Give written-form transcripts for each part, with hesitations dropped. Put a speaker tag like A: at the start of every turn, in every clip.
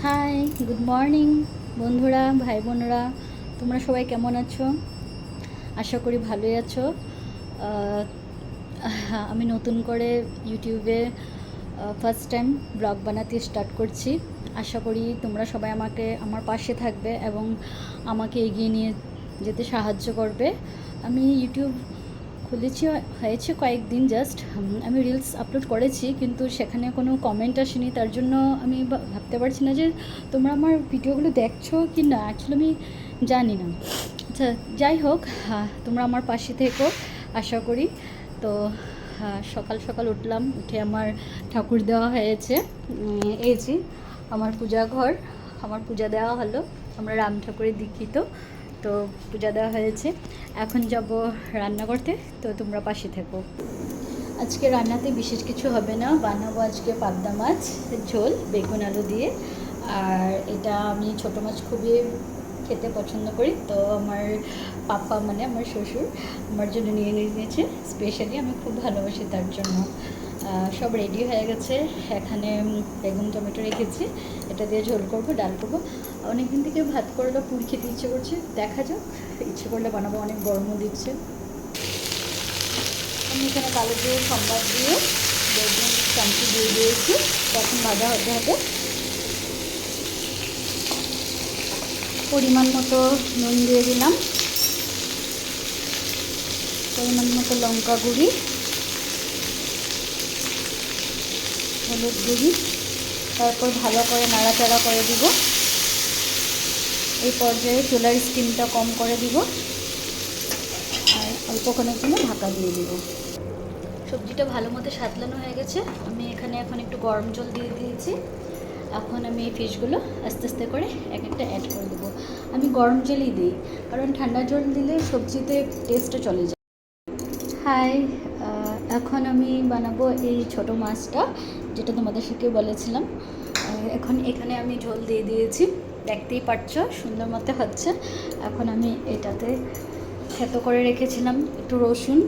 A: High, good morning বন্ধুরা, ভাই বোনেরা, তোমরা সবাই কেমন আছো? আশা করি ভালোই আছো। আহ, আমি নতুন করে ইউটিউবে ফার্স্ট টাইম ব্লগ বানাতে স্টার্ট করছি। আশা করি তোমরা সবাই আমার পাশে থাকবে এবং আমাকে এগিয়ে নিয়ে যেতে সাহায্য করবে। আমি ইউটিউব খুলেছি হয়েছে কয়েকদিন, জাস্ট আমি রিলস আপলোড করেছি, কিন্তু সেখানে কোনো কমেন্ট আসেনি। তার জন্য আমি ভাবতে পারছি না যে তোমরা আমার ভিডিওগুলো দেখছো কি না, অ্যাকচুয়ালি আমি জানি না। আচ্ছা, যাই হোক, তোমরা আমার পাশে থেকো আশা করি। তো সকাল সকাল উঠলাম, উঠে আমার ঠাকুর দেওয়া হয়েছে। এই যে আমার পূজা ঘর, আমার পূজা দেওয়া হলো। আমরা রাম ঠাকুরের দীক্ষিত, তো পূজা দেওয়া হয়েছে। এখন যাব রান্না করতে, তো তোমরা পাশে থেকো। আজকে রান্নাতে বিশেষ কিছু হবে না, বানাবো আজকে পাবদা মাছ ঝোল বেগুন আলু দিয়ে। আর এটা আমি ছোটো মাছ খুবই খেতে পছন্দ করি, তো আমার পাপা মানে আমার শ্বশুর আমার জন্য নিয়ে নিয়েছে স্পেশালি, আমি খুব ভালোবাসি তার জন্য। সব রেডি হয়ে গেছে। এখানে বেগুন টমেটো রেখেছি, এটা দিয়ে ঝোল করব, ডাল করবো। অনেকদিন থেকে ভাত করলে পুরি খেতে ইচ্ছে করছে, দেখা যাক, ইচ্ছে করলে বানাবো, অনেক গরমও দিচ্ছে। আমি এখানে কালো দিয়ে সম্বাদ দিয়ে বেগুন চামচি দিয়ে দিয়েছি, এখন ভাজা হতে হবে। পরিমাণ মতো নুন দিয়ে দিলাম, পরিমাণ মতো লঙ্কা গুঁড়ি, হলুদ গুঁড়ি, তারপর ভালো করে নাড়াচাড়া করে দিব। এই পর্যায়ে চুলার স্টিমটা কম করে দিব আর অল্পক্ষণের জন্য ঢাকা দিয়ে দিব। সবজিটা ভালো মতো সাতলানো হয়ে গেছে। আমি এখানে এখন একটু গরম জল দিয়ে দিয়েছি। এখন আমি এই ফিশগুলো আস্তে আস্তে করে এক একটা অ্যাড করে দেবো। আমি গরম জলই দিই, কারণ ঠান্ডা জল দিলে সবজিতে টেস্টটা চলে যায়। হাই, এখন আমি বানাবো এই ছোট মাছটা, যেটা তোমাদের সাথে বলেছিলাম। এখন এখানে আমি ঝোল দিয়ে দিয়েছি, দেখতেই পাচ্ছ সুন্দর মতো হচ্ছে। এখন আমি এটাতে থেতো করে রেখেছিলাম একটু রসুন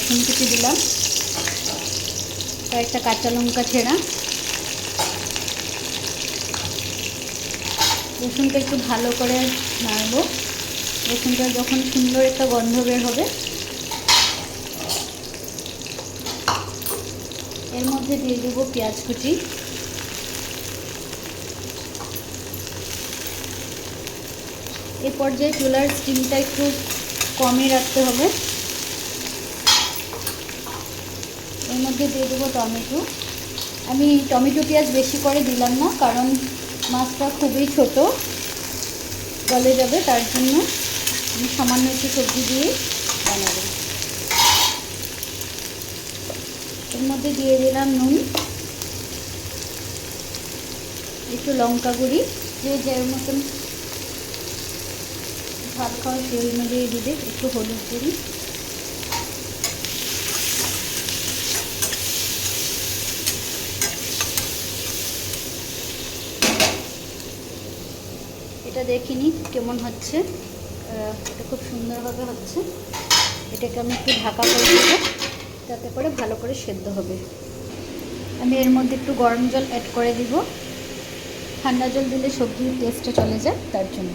A: কুচি দিলাম, কয়েকটা কাঁচা লঙ্কা ছেঁড়া। রসুনটা একটু ভালো করে নাড়বো। রসুনটা যখন সুন্দর একটা গন্ধ বের হবে, এর মধ্যে দিয়ে দেবো পেঁয়াজ কুচি। এই পর্যায়ে চুলার স্টিমটা একটু কমই রাখতে হবে। এর মধ্যে দিয়ে দেবো টমেটো। আমি টমেটো পেঁয়াজ বেশি করে দিলাম না, কারণ মাছটা খুবই ছোট, গলে যাবে, তার জন্য আমি সামান্য একটু সবজি দিয়ে বানাবো। এর মধ্যে দিয়ে দিলাম নুন, একটু লঙ্কা গুঁড়ি, যে যার মতন ঝাল খাওয়া সেই অনুযায়ী দিবে, একটু হলুদ গুঁড়ি, এটা দেখিনি কেমন হচ্ছে। এটা খুব সুন্দরভাবে হচ্ছে। এটাকে আমি একটু ঢাকা করে দেবো, যাতে করে ভালো করে সেদ্ধ হবে। আমি এর মধ্যে একটু গরম জল অ্যাড করে দিব, ঠান্ডা জল দিলে সবজির টেস্টটা চলে যায়, তার জন্য।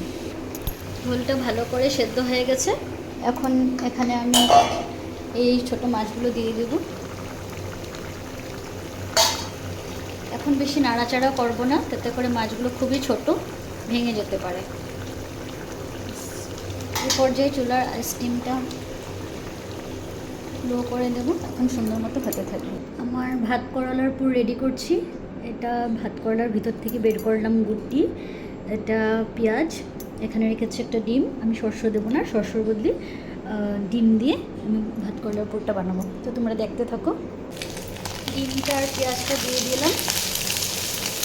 A: ঝোলটা ভালো করে সেদ্ধ হয়ে গেছে। এখন এখানে আমি এই ছোট মাছগুলো দিয়ে দেব। এখন বেশি নাড়াচাড়া করব না, তাতে করে মাছগুলো খুবই ছোট, ভেঙে যেতে পারে। এই পর্যায়ে চুলার স্টিমটা লো করে দেব, এখন সুন্দর মতো হতে থাকবে। আমার ভাত করলার পুর রেডি করছি। এটা ভাত করলার ভিতর থেকে বের করলাম গুটি, এটা পেঁয়াজ, এখানে রেখেছি একটা ডিম। আমি শস্য দেবো না, শস্যর বদলে ডিম দিয়ে আমি ভাত করলার পুরটা বানাবো, তো তোমরা দেখতে থাকো। ডিমটা আর পেঁয়াজটা দিয়ে দিলাম,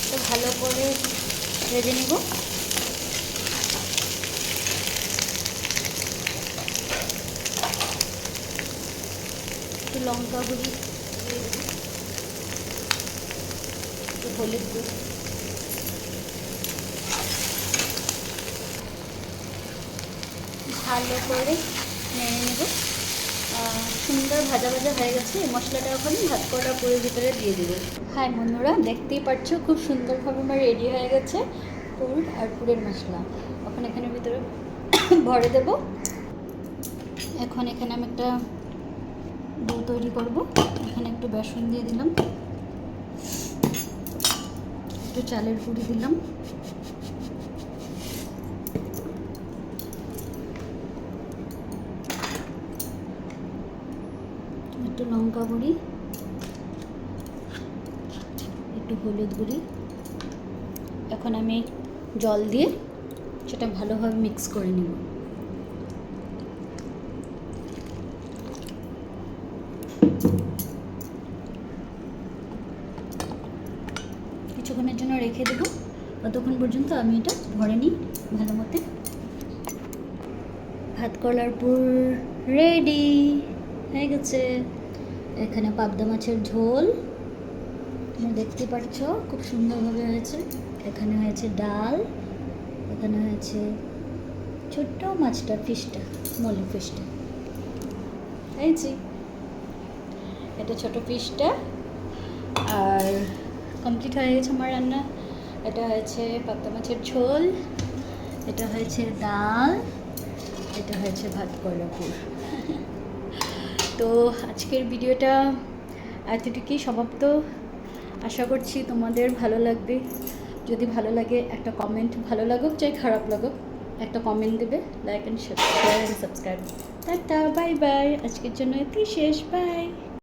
A: তো ভালো করে ভেজে নেব। একটু লঙ্কা গুঁড়ি দিয়ে দেবো, একটু হলুদ গুঁড়ি, ভালো করে নেড়ে নেব। সুন্দর ভাজা ভাজা হয়ে গেছে। এই মশলাটা এখন ভাত করার পুরের ভিতরে দিয়ে দেবে। হাই বন্ধুরা, দেখতেই পাচ্ছ খুব সুন্দরভাবে আমার রেডি হয়ে গেছে পুর আর পুরের মশলা। এখন এখানের ভিতরে ভরে দেব। এখন এখানে আমি একটা ডো তৈরি করব। এখানে একটু বেসন দিয়ে দিলাম, একটু চালের গুঁড়ি দিলাম, একটু লঙ্কা গুঁড়ি, একটু হলুদ গুঁড়ি। এখন আমি জল দিয়ে সেটা ভালোভাবে মিক্স করে নেব। কিছুক্ষণের জন্য রেখে দেব, ততক্ষণ পর্যন্ত আমি এটা ভরে নিই ভালো মতো। ভাত কলার পুর রেডি হয়ে গেছে। এখানে পাবদা মাছের ঝোল তুমি দেখতে পাচ্ছ খুব সুন্দরভাবে হয়েছে। এখানে হয়েছে ডাল, এখানে হয়েছে ছোট্ট মাছটা, ফিশটা, মলি ফিশটা হয়েছে। এটা ছোট ফিশটা। আর কমপ্লিট হয়ে গেছে আমার রান্না। এটা হয়েছে পাবদা মাছের ঝোল, এটা হয়েছে ডাল, এটা হয়েছে ভাত কলার পুর। তো আজকের ভিডিওটা এতটুকুই সমাপ্ত। আশা করছি তোমাদের ভালো লাগবে। যদি ভালো লাগে একটা কমেন্ট, ভালো লাগুক চাই খারাপ লাগুক একটা কমেন্ট দেবে, like and share and subscribe. Tata, bye bye. আজকের জন্য এতেই শেষ, বাই।